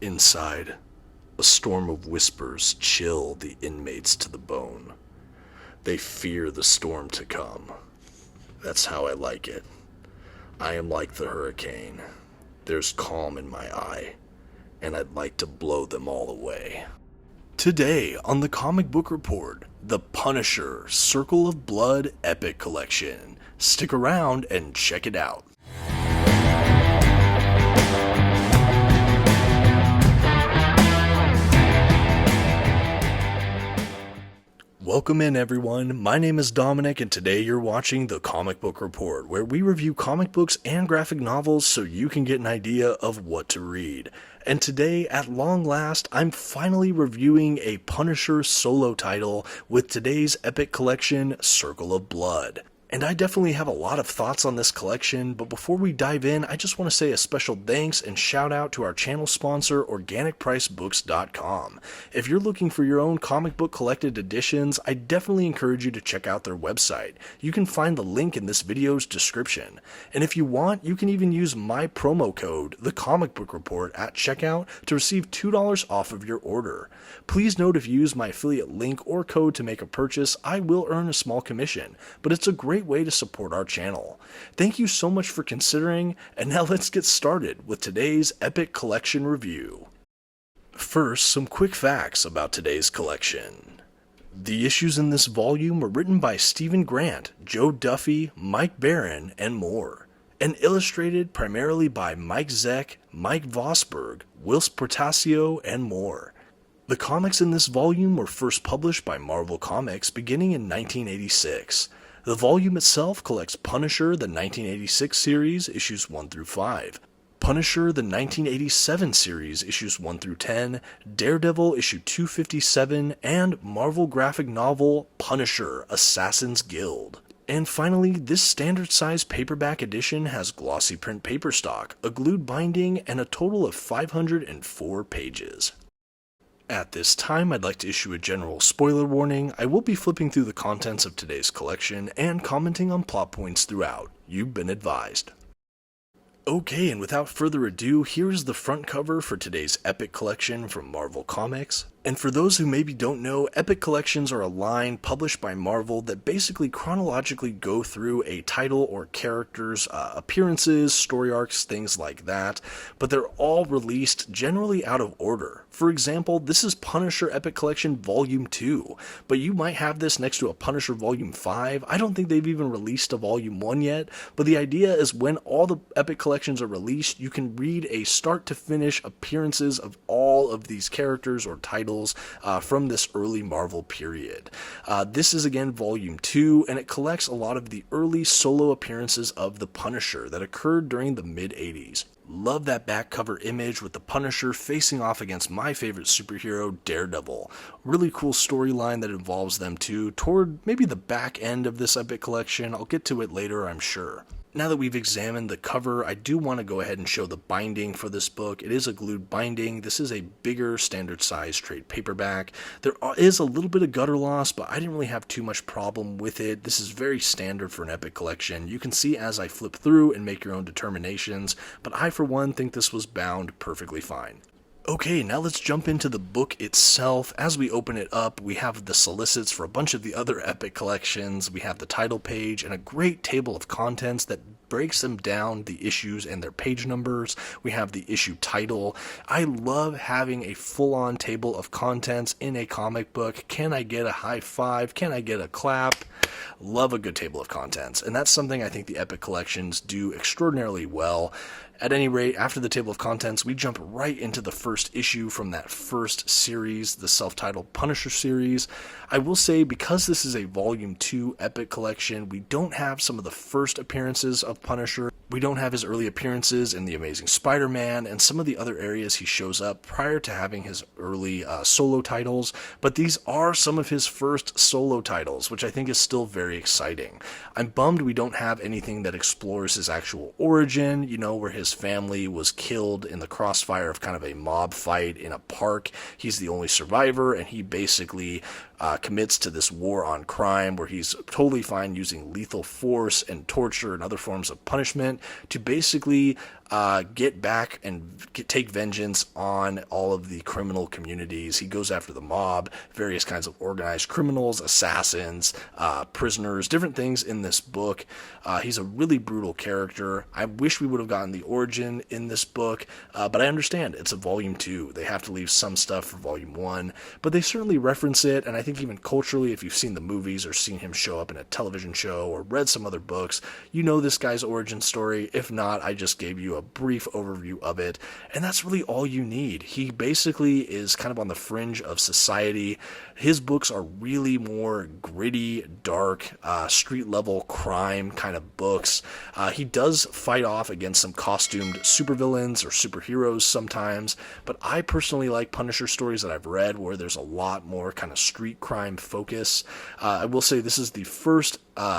Inside, a storm of whispers chill the inmates to the bone. They fear the storm to come. That's how I like it. I am like the hurricane. There's calm in my eye, and I'd like to blow them all away. Today on the Comic Book Report, The Punisher Circle of Blood Epic Collection. Stick around and check it out. Welcome in everyone, my name is Dominic and today you're watching The Comic Book Report, where we review comic books and graphic novels so you can get an idea of what to read. And today, at long last, I'm finally reviewing a Punisher solo title with today's epic collection, Circle of Blood. And I definitely have a lot of thoughts on this collection, but before we dive in, I just want to say a special thanks and shout out to our channel sponsor, OrganicPriceBooks.com. If you're looking for your own comic book collected editions, I definitely encourage you to check out their website. You can find the link in this video's description. And if you want, you can even use my promo code, TheComicBookReport, at checkout to receive $2 off of your order. Please note if you use my affiliate link or code to make a purchase, I will earn a small commission, but it's a great way to support our channel. Thank you so much for considering, and now let's get started with today's epic collection review. First, some quick facts about today's collection. The issues in this volume were written by Stephen Grant, Joe Duffy, Mike Barron, and more, and illustrated primarily by Mike Zeck, Mike Vosberg, Whilce Portacio, and more. The comics in this volume were first published by Marvel Comics beginning in 1986. The volume itself collects Punisher, the 1986 series, issues 1 through 5, Punisher, the 1987 series, issues 1 through 10, Daredevil, issue 257, and Marvel graphic novel Punisher, Assassin's Guild. And finally, this standard-size paperback edition has glossy print paper stock, a glued binding, and a total of 504 pages. At this time, I'd like to issue a general spoiler warning. I will be flipping through the contents of today's collection and commenting on plot points throughout. You've been advised. Okay, and without further ado, here's the front cover for today's epic collection from Marvel Comics. And for those who maybe don't know, epic collections are a line published by Marvel that basically chronologically go through a title or character's appearances, story arcs, things like that, but they're all released generally out of order. For example, this is Punisher Epic Collection Volume 2, but you might have this next to a Punisher Volume 5. I don't think they've even released a Volume 1 yet, but the idea is when all the epic collections are released, you can read a start-to-finish appearances of all of these characters or titles from this early Marvel period. This is again Volume 2, and it collects a lot of the early solo appearances of the Punisher that occurred during the mid-80s. Love that back cover image with the Punisher facing off against my favorite superhero, Daredevil. Really cool storyline that involves them too, toward maybe the back end of this epic collection. I'll get to it later, I'm sure. Now that we've examined the cover, I do want to go ahead and show the binding for this book. It is a glued binding. This is a bigger standard size trade paperback. There is a little bit of gutter loss, but I didn't really have too much problem with it. This is very standard for an epic collection. You can see as I flip through and make your own determinations, but I for one think this was bound perfectly fine. Okay, now let's jump into the book itself. As we open it up, we have the solicits for a bunch of the other epic collections. We have the title page and a great table of contents that breaks them down, the issues and their page numbers. We have the issue title. I love having a full-on table of contents in a comic book. Can I get a high five? Can I get a clap? Love a good table of contents, and that's something I think the epic collections do extraordinarily well. At any rate, after the table of contents, we jump right into the first issue from that first series, the self-titled Punisher series. I will say, because this is a Volume 2 epic collection, we don't have some of the first appearances of Punisher. We don't have his early appearances in The Amazing Spider-Man and some of the other areas he shows up prior to having his early solo titles, but these are some of his first solo titles, which I think is still very exciting. I'm bummed we don't have anything that explores his actual origin, where his family was killed in the crossfire of kind of a mob fight in a park. He's the only survivor, and he basically commits to this war on crime where he's totally fine using lethal force and torture and other forms of punishment to basically get back and take vengeance on all of the criminal communities. He goes after the mob, various kinds of organized criminals, assassins, prisoners, different things in this book. He's a really brutal character. I wish we would have gotten the origin in this book, but I understand it's a volume 2. They have to leave some stuff for volume 1, but they certainly reference it, and I think even culturally, if you've seen the movies or seen him show up in a television show or read some other books, you know this guy's origin story. If not, I just gave you a brief overview of it, and that's really all you need. He basically is kind of on the fringe of society. His books are really more gritty, dark, street-level crime kind of books. He does fight off against some costumed supervillains or superheroes sometimes, but I personally like Punisher stories that I've read where there's a lot more kind of street crime focus. I will say this is the first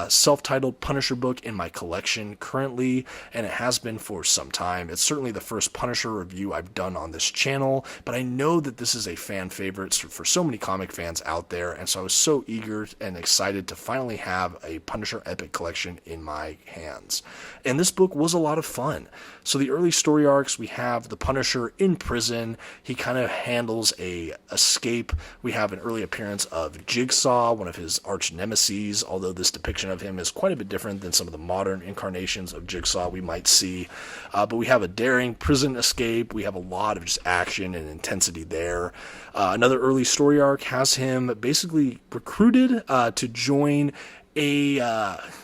self-titled Punisher book in my collection currently, and it has been for some time. It's certainly the first Punisher review I've done on this channel, but I know that this is a fan favorite for so many comic fans out there, and so I was so eager and excited to finally have a Punisher Epic collection in my hands. And this book was a lot of fun. So the early story arcs, we have the Punisher in prison. He kind of handles a escape. We have an early appearance of Jigsaw, one of his arch nemeses, although this depiction of him is quite a bit different than some of the modern incarnations of Jigsaw we might see. But we have a daring prison escape. We have a lot of just action and intensity there. Another early story arc has him basically recruited to join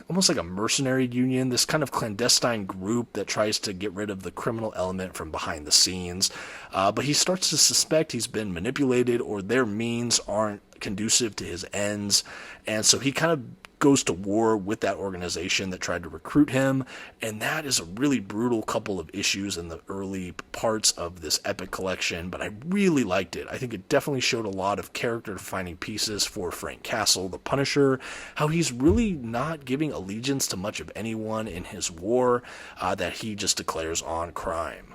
almost like a mercenary union, this kind of clandestine group that tries to get rid of the criminal element from behind the scenes. But he starts to suspect he's been manipulated or their means aren't conducive to his ends. And so he kind of goes to war with that organization that tried to recruit him, and that is a really brutal couple of issues in the early parts of this epic collection, but I really liked it. I think it definitely showed a lot of character-defining pieces for Frank Castle, the Punisher, how he's really not giving allegiance to much of anyone in his war, that he just declares on crime.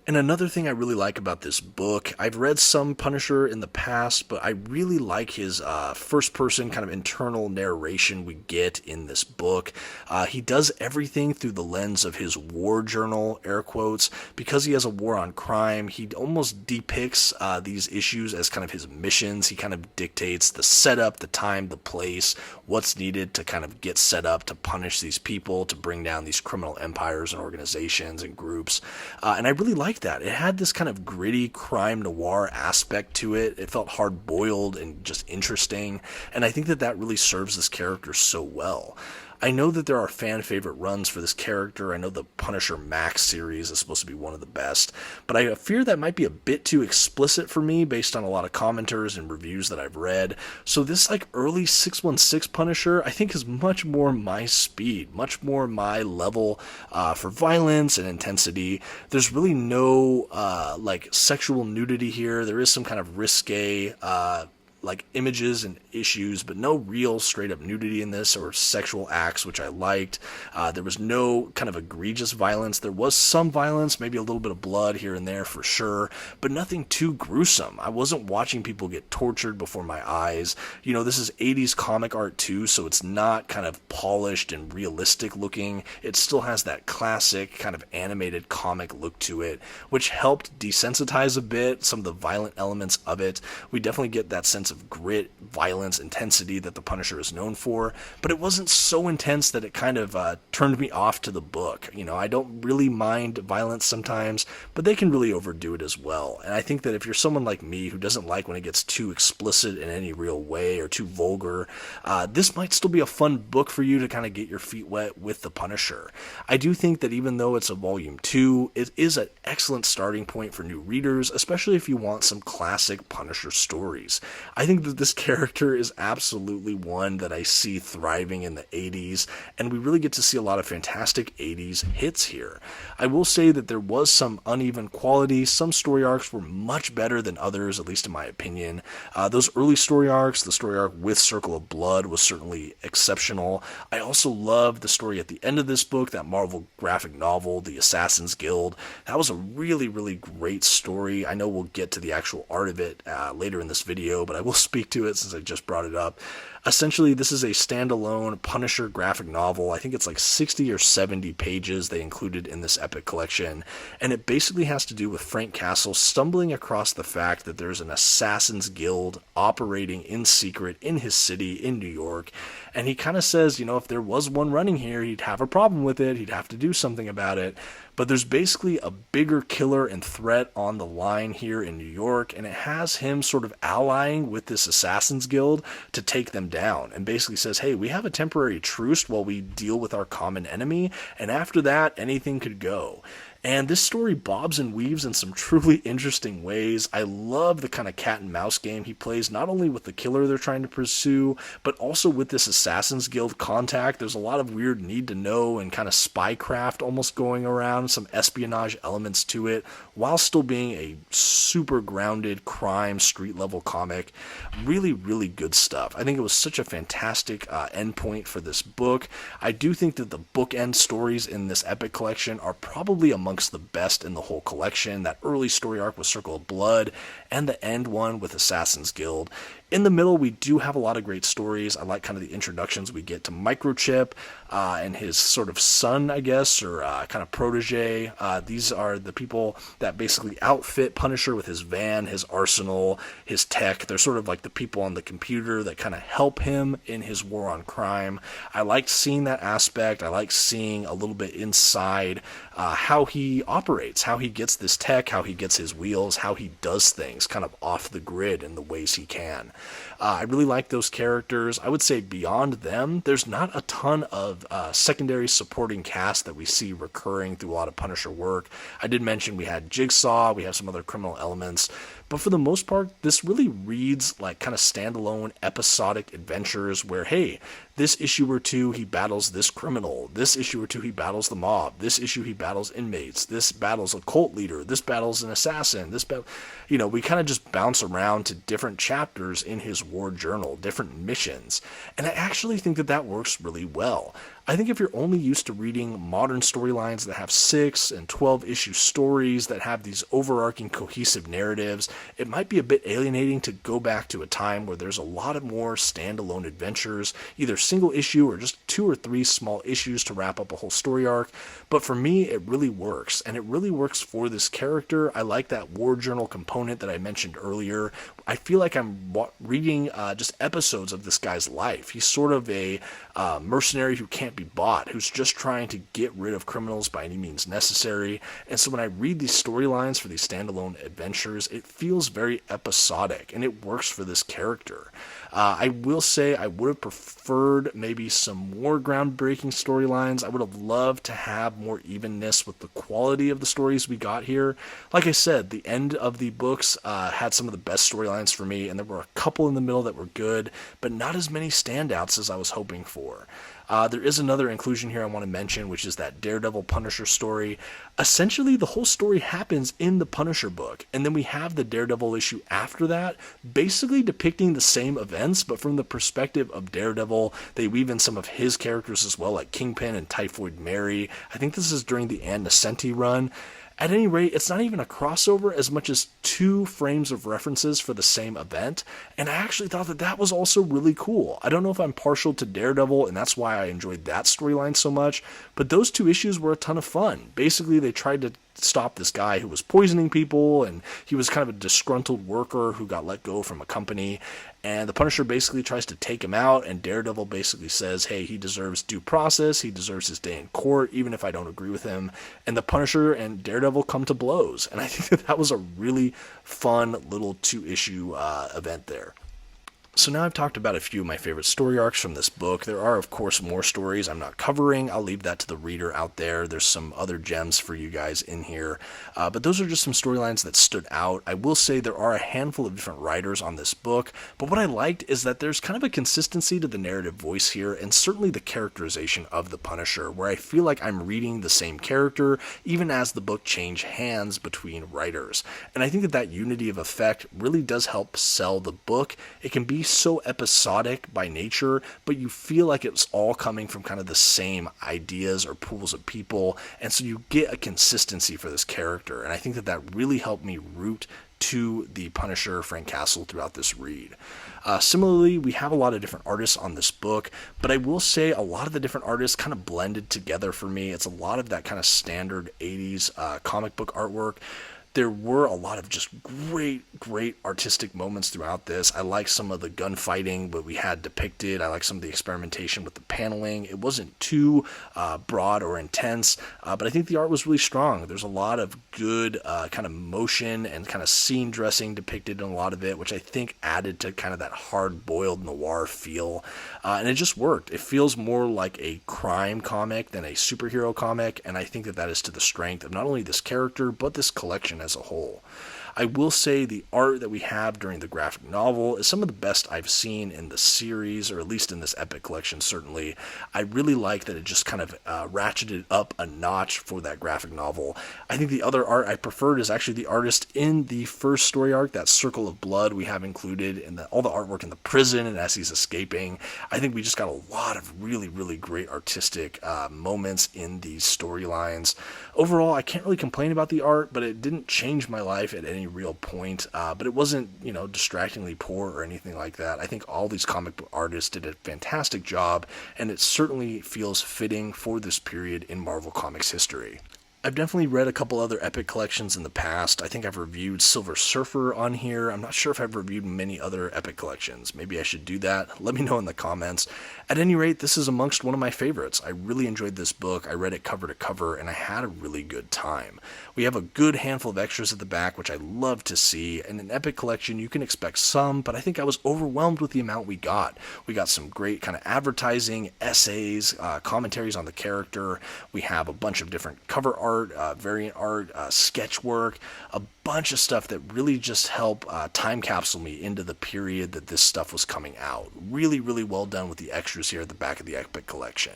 And another thing I really like about this book, I've read some Punisher in the past, but I really like his first-person kind of internal narration we get in this book. He does everything through the lens of his war journal, air quotes. Because he has a war on crime, he almost depicts these issues as kind of his missions. He kind of dictates the setup, the time, the place, what's needed to kind of get set up to punish these people, to bring down these criminal empires and organizations and groups. And I really like that. It had this kind of gritty crime noir aspect to it. It felt hard-boiled and just interesting, and I think that really serves this character so well. I know that there are fan favorite runs for this character. I know the Punisher Max series is supposed to be one of the best, but I fear that might be a bit too explicit for me based on a lot of commenters and reviews that I've read. So this like early 616 Punisher I think is much more my speed, much more my level for violence and intensity. There's really no like sexual nudity here. There is some kind of risque like images and issues, but no real straight up nudity in this or sexual acts, which I liked. There was no kind of egregious violence. There was some violence, maybe a little bit of blood here and there for sure, but nothing too gruesome. I wasn't watching people get tortured before my eyes. You know, this is 80s comic art too, so it's not kind of polished and realistic looking. It still has that classic kind of animated comic look to it, which helped desensitize a bit some of the violent elements of it. We definitely get that sense of grit, violence, intensity that the Punisher is known for, but it wasn't so intense that it kind of turned me off to the book. You know, I don't really mind violence sometimes, but they can really overdo it as well. And I think that if you're someone like me who doesn't like when it gets too explicit in any real way or too vulgar, this might still be a fun book for you to kind of get your feet wet with the Punisher. I do think that even though it's a volume 2, it is an excellent starting point for new readers, especially if you want some classic Punisher stories. I think that this character is absolutely one that I see thriving in the 80s, and we really get to see a lot of fantastic 80s hits here. I will say that there was some uneven quality. Some story arcs were much better than others, at least in my opinion. Those early story arcs, the story arc with Circle of Blood was certainly exceptional. I also loved the story at the end of this book, that Marvel graphic novel, The Assassin's Guild. That was a really, really great story. I know we'll get to the actual art of it later in this video, but I will will speak to it since I just brought it up. Essentially, this is a standalone Punisher graphic novel. I think it's like 60 or 70 pages they included in this epic collection, and it basically has to do with Frank Castle stumbling across the fact that there's an assassins guild operating in secret in his city in New York, and he kind of says, if there was one running here, he'd have a problem with it, he'd have to do something about it. But there's basically a bigger killer and threat on the line here in New York, and it has him sort of allying with this Assassin's Guild to take them down, and basically says, hey, we have a temporary truce while we deal with our common enemy, and after that, anything could go. And this story bobs and weaves in some truly interesting ways. I love the kind of cat and mouse game he plays, not only with the killer they're trying to pursue, but also with this Assassin's Guild contact. There's a lot of weird need to know and kind of spycraft almost going around, some espionage elements to it, while still being a super grounded crime street level comic. Really, really good stuff. I think it was such a fantastic endpoint for this book. I do think that the bookend stories in this epic collection are probably amongst the best in the whole collection. That early story arc with Circle of Blood, and the end one with Assassin's Guild. In the middle, we do have a lot of great stories. I like kind of the introductions we get to Microchip and his sort of son, I guess, or kind of protege. These are the people that basically outfit Punisher with his van, his arsenal, his tech. They're sort of like the people on the computer that kind of help him in his war on crime. I liked seeing that aspect. I like seeing a little bit inside how he operates, how he gets this tech, how he gets his wheels, how he does things kind of off the grid in the ways he can. I really like those characters. I would say beyond them, there's not a ton of secondary supporting cast that we see recurring through a lot of Punisher work. I did mention we had Jigsaw, we have some other criminal elements, but for the most part, this really reads like kind of standalone episodic adventures where, hey, this issue or two he battles this criminal, this issue or two he battles the mob, this issue he battles inmates, this battles a cult leader, this battles an assassin, we kind of just bounce around to different chapters in his war journal, different missions, and I actually think that works really well. I think if you're only used to reading modern storylines that have 6 and 12 issue stories that have these overarching cohesive narratives, it might be a bit alienating to go back to a time where there's a lot of more standalone adventures, either single issue or just 2 or 3 small issues to wrap up a whole story arc. But for me, it really works, and it really works for this character. I like that war journal component that I mentioned earlier. I feel like I'm reading just episodes of this guy's life. He's sort of a mercenary who can't be bought, who's just trying to get rid of criminals by any means necessary. And so when I read these storylines for these standalone adventures, it feels very episodic, and it works for this character. I will say I would have preferred maybe some more groundbreaking storylines. I would have loved to have more evenness with the quality of the stories we got here. Like I said, the end of the books had some of the best storylines for me, and there were a couple in the middle that were good, but not as many standouts as I was hoping for. There is another inclusion here I want to mention, which is that Daredevil Punisher story. Essentially, the whole story happens in the Punisher book, and then we have the Daredevil issue after that, basically depicting the same events, but from the perspective of Daredevil. They weave in some of his characters as well, like Kingpin and Typhoid Mary. I think this is during the Ann Nocenti run. At any rate, it's not even a crossover as much as 2 frames of references for the same event, and I actually thought that was also really cool. I don't know if I'm partial to Daredevil, and that's why I enjoyed that storyline so much, but those 2 issues were a ton of fun. Basically, they tried to stop this guy who was poisoning people, and he was kind of a disgruntled worker who got let go from a company, and the Punisher basically tries to take him out, and Daredevil basically says, hey, he deserves due process, he deserves his day in court, even if I don't agree with him, and the Punisher and Daredevil come to blows, and I think that was a really fun little 2-issue event there. So now I've talked about a few of my favorite story arcs from this book. There are, of course, more stories I'm not covering. I'll leave that to the reader out there. There's some other gems for you guys in here. But those are just some storylines that stood out. I will say there are a handful of different writers on this book, but what I liked is that there's kind of a consistency to the narrative voice here, and certainly the characterization of the Punisher, where I feel like I'm reading the same character, even as the book changed hands between writers. And I think that unity of effect really does help sell the book. It can be be so episodic by nature, but you feel like it's all coming from kind of the same ideas or pools of people, and so you get a consistency for this character, and I think that that really helped me root to the Punisher, Frank Castle, throughout this read. Similarly, we have a lot of different artists on this book, but I will say a lot of the different artists kind of blended together for me. It's a lot of that kind of standard 80s comic book artwork. There were a lot of just great artistic moments throughout this. I like some of the gunfighting that we had depicted. I like some of the experimentation with the paneling. It wasn't too broad or intense, but I think the art was really strong. There's a lot of good kind of motion and kind of scene dressing depicted in a lot of it, which I think added to kind of that hard-boiled noir feel. And it just worked. It feels more like a crime comic than a superhero comic, and I think that that is to the strength of not only this character, but this collection as a whole. I will say the art that we have during the graphic novel is some of the best I've seen in the series, or at least in this epic collection, certainly. I really like that it just kind of ratcheted up a notch for that graphic novel. I think the other art I preferred is actually the artist in the first story arc, that Circle of Blood we have included, and all the artwork in the prison and as he's escaping. I think we just got a lot of really great artistic moments in these storylines. Overall, I can't really complain about the art, but it didn't change my life at any real point, but it wasn't, distractingly poor or anything like that. I think all these comic book artists did a fantastic job, and it certainly feels fitting for this period in Marvel Comics history. I've definitely read a couple other epic collections in the past. I think I've reviewed Silver Surfer on here. I'm not sure if I've reviewed many other epic collections. Maybe I should do that. Let me know in the comments. At any rate, this is amongst one of my favorites. I really enjoyed this book. I read it cover to cover, and I had a really good time. We have a good handful of extras at the back, which I love to see. In an epic collection, you can expect some, but I think I was overwhelmed with the amount we got. We got some great kind of advertising, essays, commentaries on the character. We have a bunch of different cover art, variant art, sketch work, a bunch of stuff that really just help time capsule me into the period that this stuff was coming out. Really well done with the extras here at the back of the epic collection.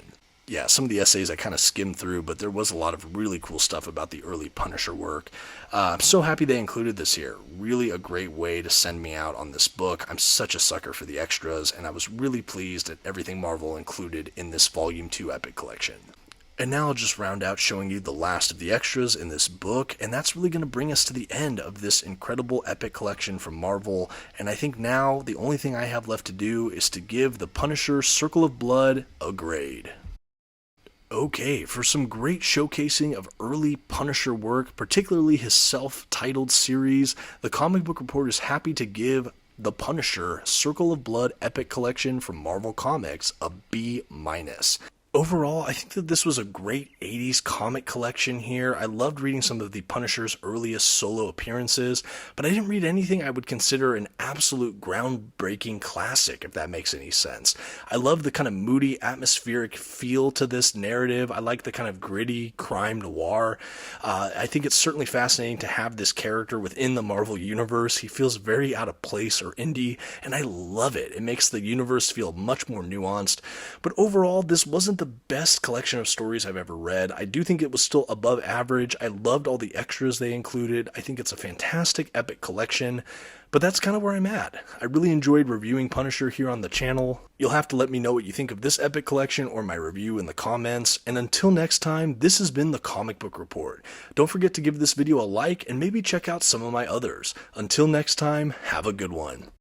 Yeah, some of the essays I kind of skimmed through, but there was a lot of really cool stuff about the early Punisher work. I'm so happy they included this here. Really a great way to send me out on this book. I'm such a sucker for the extras, and I was really pleased at everything Marvel included in this Volume 2 epic collection. And now I'll just round out showing you the last of the extras in this book, and that's really going to bring us to the end of this incredible epic collection from Marvel, and I think now the only thing I have left to do is to give the Punisher Circle of Blood a grade. Okay, for some great showcasing of early Punisher work, particularly his self-titled series, the Comic Book Report is happy to give the Punisher Circle of Blood Epic Collection from Marvel Comics a B-. Overall, I think that this was a great 80s comic collection here. I loved reading some of the Punisher's earliest solo appearances, but I didn't read anything I would consider an absolute groundbreaking classic, if that makes any sense. I love the kind of moody, atmospheric feel to this narrative. I like the kind of gritty crime noir. I think it's certainly fascinating to have this character within the Marvel Universe. He feels very out of place or indie, and I love it. It makes the universe feel much more nuanced. But overall, this wasn't the best collection of stories I've ever read. I do think it was still above average. I loved all the extras they included. I think it's a fantastic epic collection, but that's kind of where I'm at. I really enjoyed reviewing Punisher here on the channel. You'll have to let me know what you think of this epic collection or my review in the comments, and until next time, this has been the Comic Book Report. Don't forget to give this video a like and maybe check out some of my others. Until next time, have a good one.